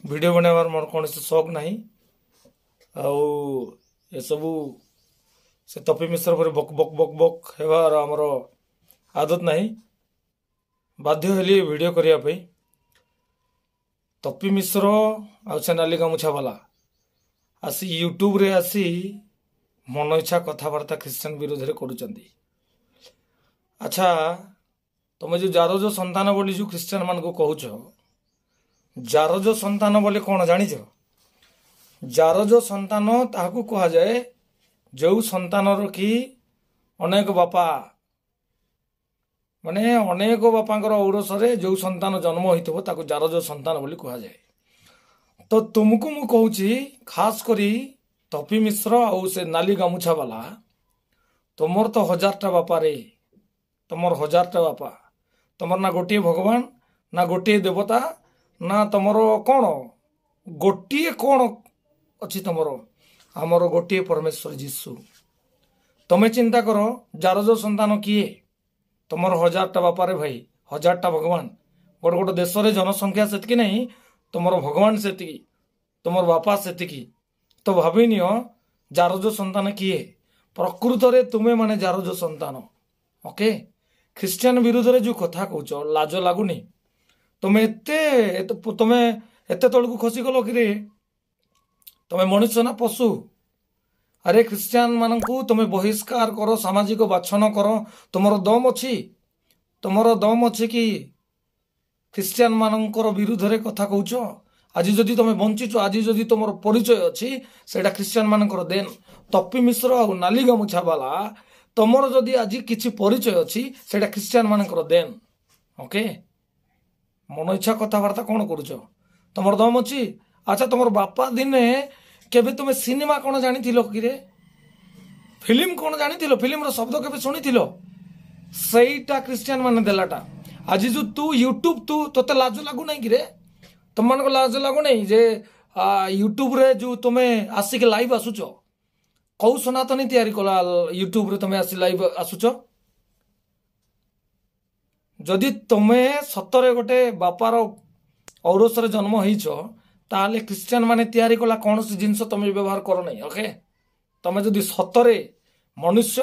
Video बनावर मोर कौन शौक नहीं आउ ये सबू से तपी मिश्र पर बक बक बक बक हेबार आमर आदत नहीं बाध्य हेली वीडियो करने तपी मिश्र आ से नाली गामुछा वाला आसी यूट्यूब रे आसी मन इच्छा कथबार्ता ख्रीस्टान विरोध में करुँच। अच्छा तुम जो जार जो संतान बोली जो ख्रीस्टान मान को कहूच जार जो संतान बोले कौन जानिछ जार जो संतान ताहाकू कहा जाए जो संतान कि अनेक बापा माने अनेक बापांकर औरसरे जो संतान जन्म होइतबो ताकू जार जो संतान बोली कहा जाए। तो तुमको मु कहूची खास करी तपी मिश्र आउ से नाली गामुछा वाला तुमर तो 1000टा बापा रे तुमर 1000टा बापा तुमर ना गोटे भगवान ना गोटे देवता ना तुमर कौन गोटे कौन अच्छी तुमर आमर गोटे परमेश्वर जीशु तुम्हें चिंता करो जार जो संतान किए तुमर 1000टा बापा रे भाई 1000टा भगवान गोटे गोटे देश रे जनसंख्या सेतकी नहीं तुमर भगवान सेतिकी तुमर बापा सेतिकी तो भाभी नियो जार जो संतान किए प्रकृत रे तुम्हें माने जार जो संतान ओके ख्रीस्टियन विरोध रे जो कथा कहूच लाज लगुनि तुम्हें एते तलू खसी गल कि तुम्हें मनुष्य ना पशु अरे ख्रीस्टियन मान को तुम्हें बहिष्कार करो सामाजिक बाछन करो तुमर दम अच्छी कि ख्रीस्टियन मानकर विरुद्ध रे कथा कहूच आज जदि तुम बंचीच आज जदि तुम परिचय अच्छी से ख्रीस्टियन मानकर देन तपी मिश्र आ नाली गामुछा वाला तुमर जदि आज किसी परिचय अच्छी से ख्रीस्टियन मानकर देन ओके मन इच्छा कथबार्ता कौन करुच तुमर दम अच्छी। अच्छा तुम बापा दिने केबे तुम सिनेमा कौन जानी कि फिल्म कौन जानी फिल्म रो शब्द केबे शुणी सहीटा ख्रीस्टियन मान देलाटा आज जो तू यूट्यूब तू तोते लाज लागू नहीं कि तुम मान को लाज लागू नहीं जे यूट्यूब रे जो तुम्हें आसिक लाइव आसुच कौ सनातनी तैयारी कला यूट्यूब रे तुम्हें आसी लाइव आसुच जदि तुम्हें सतरे गोटे बापार औरसरे जन्म होइछ ताले ख्रीस्टियन माने तैयारी कला कौन सी जिनस तुम व्यवहार कर नहीं ओके तुम जदि सतरे मनुष्य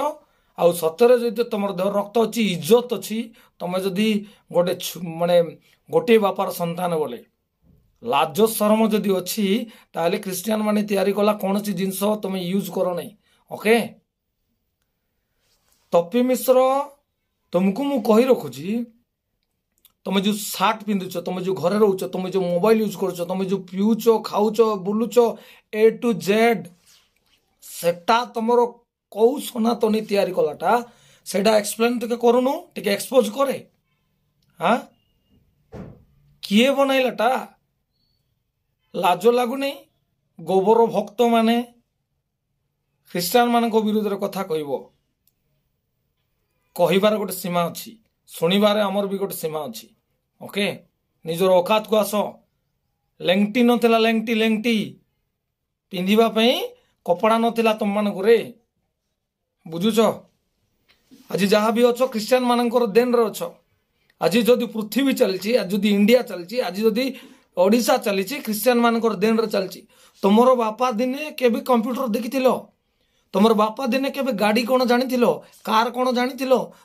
आउ सतरे जदि तुम देह रक्त अच्छी इज्जत अच्छी तुम जदि गोटे माने गोटे बापार संतान बोले लाज शरम जदि अच्छी ताले ख्रीस्टियन माने तैयारी कला कौन सी जिनस तुम यूज कर नहीं ओके। तपी मिश्र तुमको मु कही रखुची तुम जो सार्ट पिंधुच तुम जो घरे रोच तुम जो मोबाइल यूज कर तुम जो पीऊच खाऊच बुलुच ए टू जेड सेटा तुमर कौ सनातनी तैयारी कलाटा सेटा एक्सप्लेन टिके करूनु टिके एक्सपोज करे हाँ किए बनैलाटा लाज लगुनि गोबर भक्त माने ख्रीस्टान मान विरोध में कथा कहबार गोटे सीमा अच्छी शुणबार आमर भी गोटे सीमा अच्छी ओके निजर औकात को आस लेंगटी नथिला लेंगटी लेंगटी पिंधिबा कपड़ा नथिला तुम मान रे बुझुच आज जहाँ भी अच्छ ख्रीस्टान मानकर देन रे अच्छ आज जदि पृथ्वी चलती आज जदि इंडिया चलती आज जदि ओडिशा चली ख्रीस्टान मानकर देन रे चलती तुमर बापा दिने केबे कंप्यूटर देखी तुमर बापा दिने केबे गाड़ी कौन जानी कार कौन जानी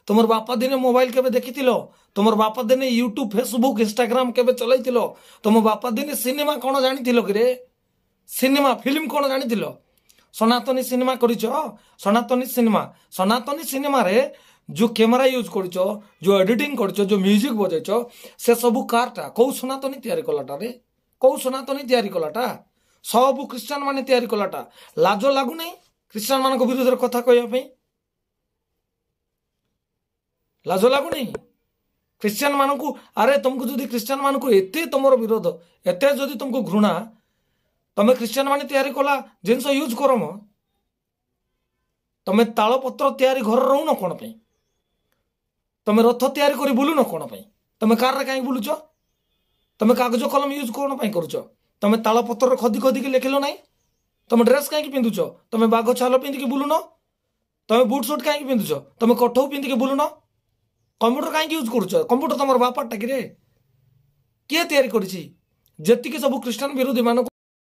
तुमर बापा दिने मोबाइल केबे देखी तुमर बापा दिने यूट्यूब फेसबुक इंस्टाग्राम केबे चलई तुम बापा दिने सिनेमा कौन जानी कि सिनेमा फिल्म कौन जानी सनातनी सिनेमा करिच सनातनी सिनेमा रे जो कैमरा यूज करिच जो एडिटिंग करिच जो म्यूजिक बजाइच से सबू कारटा कौ सनातनी तैयारी कलाटा रे कौ सनातनी तैयारी कलाटा सब ख्रीस्टान माने तैयारी कलाटा लाज लागू नहीं ख्रीस्टान मान विरोध में कथा कहवाई लाज लगू नहीं ख्रीस्टान मान को अरे तुमको जदि ख्रीस्टान मान को एते तुमर विरोध एते जदि तुमको घृणा तुम्हें ख्रीस्टान माने तैयारी कला जिनस यूज करम तुम्हें ताल पत्र तैयारी घर रहून कौन तुम्हें रथ तैयारी कर बुलून कौन तुम्हें कार कहीं बुलुच तुम्हें कागज कलम यूज कौन करुच तुम्हें ताल पत्र खदी खदी के लिखिल ना तुम ड्रेस कहीं पिंधुच तुम बाघ छाल पिंधिकी बुलून तुम बुट सुट कहीं पिंधुच तुम कठौ पिंधिकी बुलून कंप्यूटर कहीं यूज करुच कंप्यूटर तुम बापाटा कि किए तैयारी करिछि ଯେତିକି ସବୁ ଖ୍ରୀଷ୍ଟିଆନ ବିରୋଧୀ ମାନଙ୍କୁ